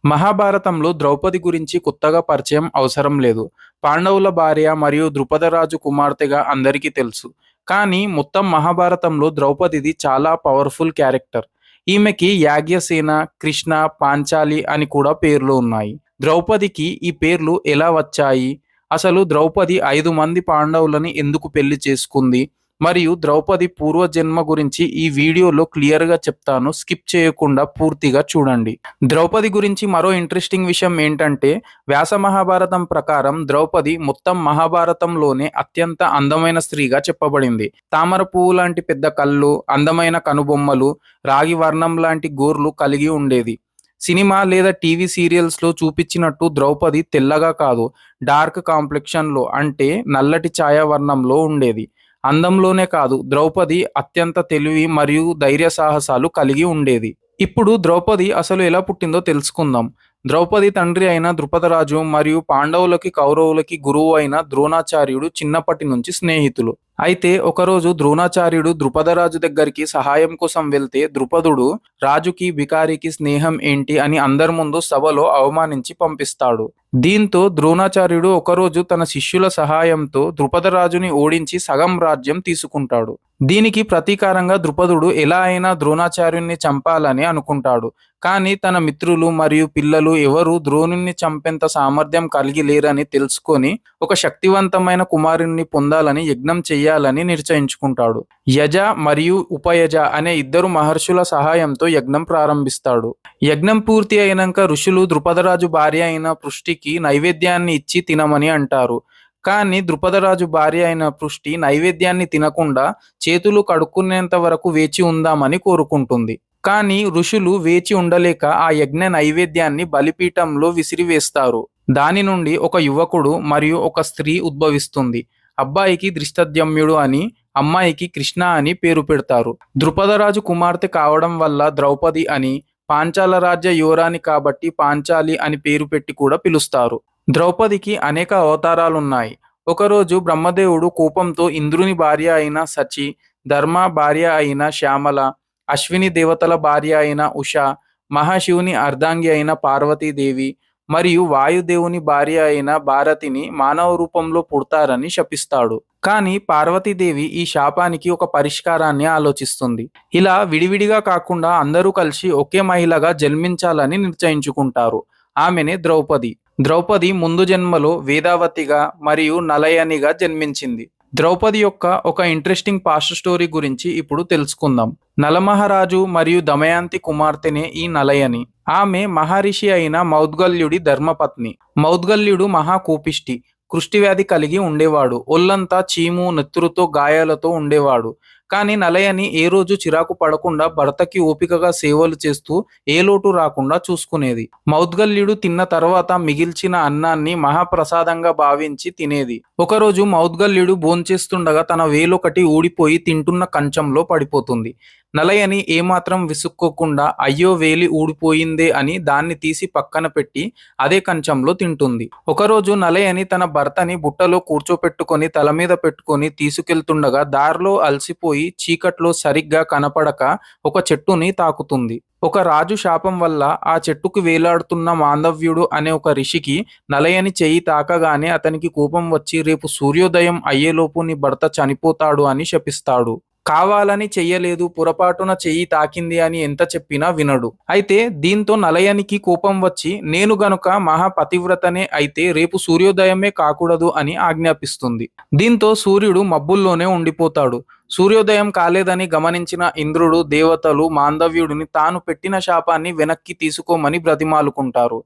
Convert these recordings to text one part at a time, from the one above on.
మహాభారతంలో ద్రౌపది గురించి కొత్తగా పరిచయం అవసరం లేదు. పాండవుల భార్య మరియు ద్రుపదరాజు కుమార్తెగా అందరికీ తెలుసు. కానీ మొత్తం మహాభారతంలో ద్రౌపదిది చాలా పవర్ఫుల్ క్యారెక్టర్. ఈమెకి యాజ్ఞసేన, కృష్ణ, పాంచాలి అని కూడా పేర్లు ఉన్నాయి. ద్రౌపదికి ఈ పేర్లు ఎలా వచ్చాయి? అసలు ద్రౌపది 5 మంది పాండవులని ఎందుకు పెళ్లి చేసుకుంది? మరియు ద్రౌపది పూర్వజన్మ గురించి ఈ వీడియోలో క్లియర్‌గా చెప్తాను. స్కిప్ చేయకుండా పూర్తిగా చూడండి. ద్రౌపది గురించి మరో ఇంట్రెస్టింగ్ విషయం ఏంటంటే, వ్యాస మహాభారతం ప్రకారం ద్రౌపది మొత్తం మహాభారతంలోనే అత్యంత అందమైన స్త్రీగా చెప్పబడింది. తామర పువ్వు లాంటి పెద్ద కళ్ళు, అందమైన కనుబొమ్మలు, రాగి వర్ణం లాంటి గోర్లు కలిగి ఉండేది. సినిమా లేదా టీవీ సీరియల్స్‌లో చూపించినట్టు ద్రౌపది తెల్లగా కాదు, డార్క్ కాంప్లెక్షన్‌లో అంటే నల్లటి ఛాయావర్ణంలో ఉండేది. అందంలోనే కాదు, ద్రౌపది అత్యంత తెలివి మరియు ధైర్య సాహసాలు కలిగి ఉండేది. ఇప్పుడు ద్రౌపది అసలు ఎలా పుట్టిందో తెలుసుకుందాం. ద్రౌపది తండ్రి అయిన ద్రుపదరాజు మరియు పాండవులకి, కౌరవులకి గురువు అయిన ద్రోణాచార్యుడు చిన్నప్పటి నుంచి స్నేహితులు. అయితే ఒకరోజు ద్రోణాచార్యుడు ద్రుపదరాజు దగ్గరికి సహాయం కోసం వెళ్తే ద్రుపదుడు రాజుకి, బికారికి స్నేహం ఏంటి అని అందరి ముందు సభలో అవమానించి పంపిస్తాడు. దీంతో ద్రోణాచార్యుడు ఒకరోజు తన శిష్యుల సహాయంతో ద్రుపదరాజుని ఓడించి సగం రాజ్యం తీసుకుంటాడు. దీనికి ప్రతీకారంగా ద్రుపదుడు ఎలా అయినా ద్రోణాచార్యుణ్ణి చంపాలని అనుకుంటాడు. కానీ తన మిత్రులు మరియు పిల్లలు ఎవరూ ద్రోణుణ్ణి చంపేంత సామర్థ్యం కలిగి లేరని తెలుసుకొని ఒక శక్తివంతమైన కుమారుణ్ణి పొందాలని యజ్ఞం చెయ్యాలని నిశ్చయించుకుంటాడు. యజ మరియు ఉపయజ అనే ఇద్దరు మహర్షుల సహాయంతో యజ్ఞం ప్రారంభిస్తాడు. యజ్ఞం పూర్తి అయినాక ఋషులు ద్రుపదరాజు భార్య అయిన పృష్టికి నైవేద్యాన్ని ఇచ్చి తినమని అంటారు. కానీ ద్రుపదరాజు భార్య అయిన పృష్టి నైవేద్యాన్ని తినకుండా చేతులు కడుక్కునేంత వరకు వేచి ఉందామని కోరుకుంటుంది. కానీ ఋషులు వేచి ఉండలేక ఆ యజ్ఞ నైవేద్యాన్ని బలిపీఠంలో విసిరివేస్తారు. దాని నుండి ఒక యువకుడు మరియు ఒక స్త్రీ ఉద్భవిస్తుంది. అబ్బాయికి ధృష్టద్యుమ్నుడు అని, అమ్మాయికి కృష్ణ అని పేరు పెడతారు. ద్రుపదరాజు కుమార్తె కావడం వల్ల ద్రౌపది అని, పాంచాల రాజ్య యువరాణి కాబట్టి పాంచాలి అని పేరు పెట్టి కూడా పిలుస్తారు. ద్రౌపదికి అనేక అవతారాలున్నాయి. ఒకరోజు బ్రహ్మదేవుడు కోపంతో ఇంద్రుని భార్య అయిన శచి, ధర్మ భార్య అయిన శ్యామల, అశ్విని దేవతల భార్య అయిన ఉష, మహాశివుని అర్ధాంగి అయిన పార్వతీదేవి మరియు వాయుదేవుని భార్య అయిన భారతిని మానవ రూపంలో పుడతారని శపిస్తాడు. కానీ పార్వతీదేవి ఈ శాపానికి ఒక పరిష్కారాన్ని ఆలోచిస్తుంది. ఇలా విడివిడిగా కాకుండా అందరూ కలిసి ఒకే మహిళగా జన్మించాలని నిశ్చయించుకుంటారు. ఆమెనే ద్రౌపది. ద్రౌపది ముందు జన్మలో వేదావతిగా మరియు నలయనిగా జన్మించింది. ద్రౌపది యొక్క ఒక ఇంట్రెస్టింగ్ పాస్ట్ స్టోరీ గురించి ఇప్పుడు తెలుసుకుందాం. నలమహారాజు మరియు దమయంతి కుమార్తెనే ఈ నలయని. ఆమె మహర్షి అయిన మౌద్గల్యుడి ధర్మపత్ని. మౌద్గల్యుడు మహాకోపిష్టి, కుష్ఠవ్యాధి కలిగి ఉండేవాడు. ఒళ్ళంతా చీము, నెత్తురుతో గాయాలతో ఉండేవాడు. కానీ నలయని ఏ రోజు చిరాకు పడకుండా భర్తకి ఓపికగా సేవలు చేస్తూ ఏ లోటు రాకుండా చూసుకునేది. మౌద్గల్యుడు తిన్న తర్వాత మిగిల్చిన అన్నాన్ని మహాప్రసాదంగా భావించి తినేది. ఒకరోజు మౌద్గల్యుడు భోంచేస్తుండగా తన వేలొకటి ఊడిపోయి తింటున్న కంచంలో పడిపోతుంది. నలయని ఏమాత్రం విసుక్కోకుండా అయ్యో వేలి ఊడిపోయిందే అని దాన్ని తీసి పక్కన పెట్టి అదే కంచంలో తింటుంది. ఒకరోజు నలయని తన భర్తని బుట్టలో కూర్చోపెట్టుకొని తల మీద పెట్టుకొని తీసుకెళ్తుండగా దారిలో అలసిపోయి చీకట్లో సరిగ్గా కనపడక ఒక చెట్టుని తాకుతుంది. ఒక రాజు శాపం వల్ల ఆ చెట్టుకు వేలాడుతున్న మాంధవ్యుడు అనే ఒక ఋషికి నలయని చెయ్యి తాకగానే అతనికి కోపం వచ్చి రేపు సూర్యోదయం అయ్యేలోపు నీ భర్త చనిపోతాడు అని శపిస్తాడు. కావాలని చెయ్యలేదు, పొరపాటున చెయ్యి తాకింది అని ఎంత చెప్పినా వినడు. అయితే దీంతో నలయనికి కోపం వచ్చి నేను గనుక మహాపతివ్రతనే అయితే రేపు సూర్యోదయమే కాకూడదు అని ఆజ్ఞాపిస్తుంది. దీంతో సూర్యుడు మబ్బుల్లోనే ఉండిపోతాడు. సూర్యోదయం కాలేదని గమనించిన ఇంద్రుడు, దేవతలు మాంధవ్యుడిని తాను పెట్టిన శాపాన్ని వెనక్కి తీసుకోమని బ్రతిమాలుకుంటారు.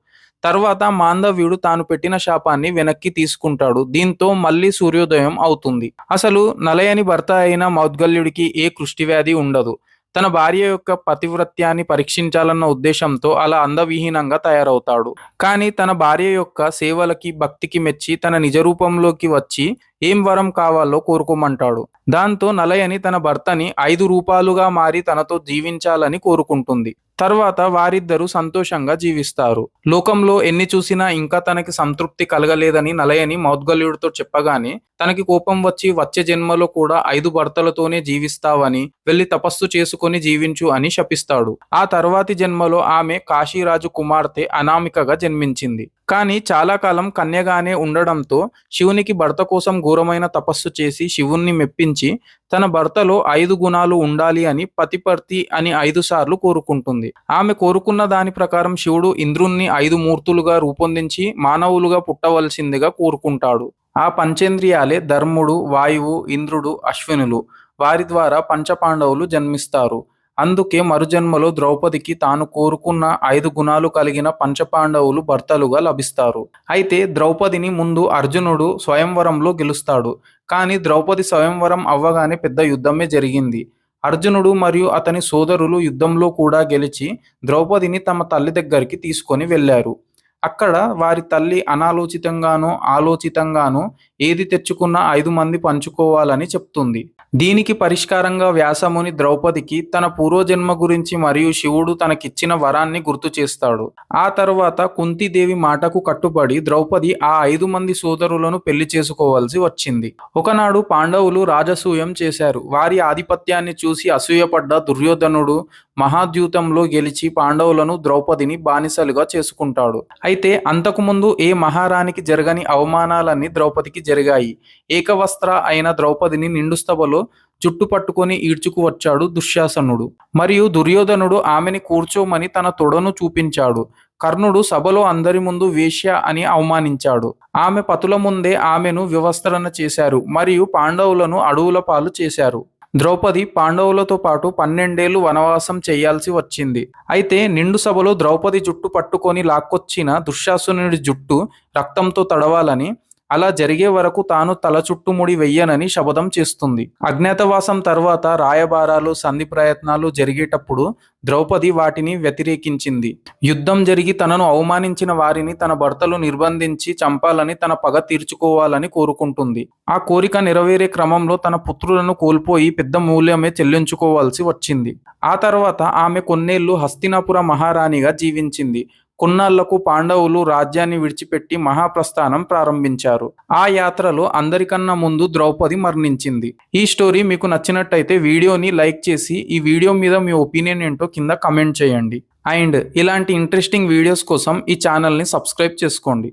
తర్వాత మాంధవ్యుడు తాను పెట్టిన శాపాన్ని వెనక్కి తీసుకుంటాడు. దీంతో మళ్ళీ సూర్యోదయం అవుతుంది. అసలు నలయని భర్త అయిన మౌద్గల్యుడికి ఏ కుష్ఠవ్యాధి ఉండదు. తన భార్య యొక్క పతివ్రత్యాన్ని పరీక్షించాలన్న ఉద్దేశంతో అలా అందవిహీనంగా తయారవుతాడు. కానీ తన భార్య యొక్క సేవలకి, భక్తికి మెచ్చి తన నిజ రూపంలోకి వచ్చి ఏం వరం కావాలో కోరుకోమంటాడు. దాంతో నలయని తన భర్తని 5 రూపాలుగా మారి తనతో జీవించాలని కోరుకుంటుంది. తర్వాత వారిద్దరూ సంతోషంగా జీవిస్తారు. లోకంలో ఎన్ని చూసినా ఇంకా తనకి సంతృప్తి కలగలేదని నలయని మౌద్గల్యుడితో చెప్పగానే తనకి కోపం వచ్చి వచ్చే జన్మలో కూడా 5 భర్తలతోనే జీవిస్తావని, వెళ్ళి తపస్సు చేసుకొని జీవించు అని శపిస్తాడు. ఆ తర్వాతి జన్మలో ఆమె కాశీరాజు కుమార్తె అనామికగా జన్మించింది. కానీ చాలా కాలం కన్యగానే ఉండడంతో శివునికి భర్త కోసం ఘోరమైన తపస్సు చేసి శివుణ్ణి మెప్పించి తన భర్తలో 5 గుణాలు ఉండాలి అని పతిపర్తి అని 5 సార్లు కోరుకుంటుంది. ఆమె కోరుకున్న దాని ప్రకారం శివుడు ఇంద్రుణ్ణి 5 మూర్తులుగా రూపొందించి మానవులుగా పుట్టవలసిందిగా కోరుకుంటాడు. ఆ పంచేంద్రియాలే ధర్ముడు, వాయువు, ఇంద్రుడు, అశ్వినులు. వారి ద్వారా పంచపాండవులు జన్మిస్తారు. అందుకే మరుజన్మలో ద్రౌపదికి తాను కోరుకున్న 5 గుణాలు కలిగిన పంచపాండవులు భర్తలుగా లభిస్తారు. అయితే ద్రౌపదిని ముందు అర్జునుడు స్వయంవరంలో గెలుస్తాడు. కానీ ద్రౌపది స్వయంవరం అవ్వగానే పెద్ద యుద్ధమే జరిగింది. అర్జునుడు మరియు అతని సోదరులు యుద్ధంలో కూడా గెలిచి ద్రౌపదిని తమ తల్లి దగ్గరికి తీసుకొని వెళ్ళారు. అక్కడ వారి తల్లి అనాలోచితంగానో ఆలోచితంగానో ఏది తెచ్చుకున్న 5 మంది పంచుకోవాలని చెప్తుంది. దీనికి పరిష్కారంగా వ్యాసముని ద్రౌపదికి తన పూర్వజన్మ గురించి మరియు శివుడు తనకిచ్చిన వరాన్ని గుర్తు చేస్తాడు. ఆ తర్వాత కుంతీదేవి మాటకు కట్టుబడి ద్రౌపది ఆ 5 మంది సోదరులను పెళ్లి చేసుకోవాల్సి వచ్చింది. ఒకనాడు పాండవులు రాజసూయం చేశారు. వారి ఆధిపత్యాన్ని చూసి అసూయపడ్డ దుర్యోధనుడు మహాద్యూతంలో గెలిచి పాండవులను ద్రౌపదిని బానిసలుగా చేసుకుంటాడు. అయితే అంతకుముందు ఏ మహారాణికి జరగని అవమానాలన్నీ ద్రౌపదికి జరిగాయి. ఏకవస్త్ర అయిన ద్రౌపదిని నిండు సభలో జుట్టు పట్టుకొని ఈడ్చుకు వచ్చాడు దుశ్శాసనుడు. మరియు దుర్యోధనుడు ఆమెని కూర్చోమని తన తొడను చూపించాడు. కర్ణుడు సభలో అందరి ముందు వేశ్య అని అవమానించాడు. ఆమె పతుల ముందే ఆమెను వివస్త్రణ చేశారు మరియు పాండవులను అడవుల పాలు చేశారు. ద్రౌపది పాండవులతో పాటు 12 ఏళ్లు వనవాసం చేయాల్సి వచ్చింది. అయితే నిండు సభలో ద్రౌపది జుట్టు పట్టుకొని లాక్కొచ్చిన దుశ్శాసనుడి జుట్టు రక్తంతో తడవాలని, అలా జరిగే వరకు తాను తల చుట్టుముడి వెయ్యనని శపథం చేస్తుంది. అజ్ఞాతవాసం తర్వాత రాయబారాలు, సంధి ప్రయత్నాలు జరిగేటప్పుడు ద్రౌపది వాటిని వ్యతిరేకించింది. యుద్ధం జరిగి తనను అవమానించిన వారిని తన భర్తలు నిర్బంధించి చంపాలని, తన పగ తీర్చుకోవాలని కోరుకుంటుంది. ఆ కోరిక నెరవేరే క్రమంలో తన పుత్రులను కోల్పోయి పెద్ద మూల్యమే చెల్లించుకోవాల్సి వచ్చింది. ఆ తర్వాత ఆమె కొన్నేళ్లు హస్తినాపుర మహారాణిగా జీవించింది. కొన్నాళ్లకు పాండవులు రాజ్యాన్ని విడిచిపెట్టి మహాప్రస్థానం ప్రారంభించారు. ఆ యాత్రలో అందరికన్నా ముందు ద్రౌపది మరణించింది. ఈ స్టోరీ మీకు నచ్చినట్టయితే వీడియోని లైక్ చేసి ఈ వీడియో మీద మీ ఒపీనియన్ ఏంటో కింద కమెంట్ చేయండి. అండ్ ఇలాంటి ఇంట్రెస్టింగ్ వీడియోస్ కోసం ఈ ఛానల్ని సబ్స్క్రైబ్ చేసుకోండి.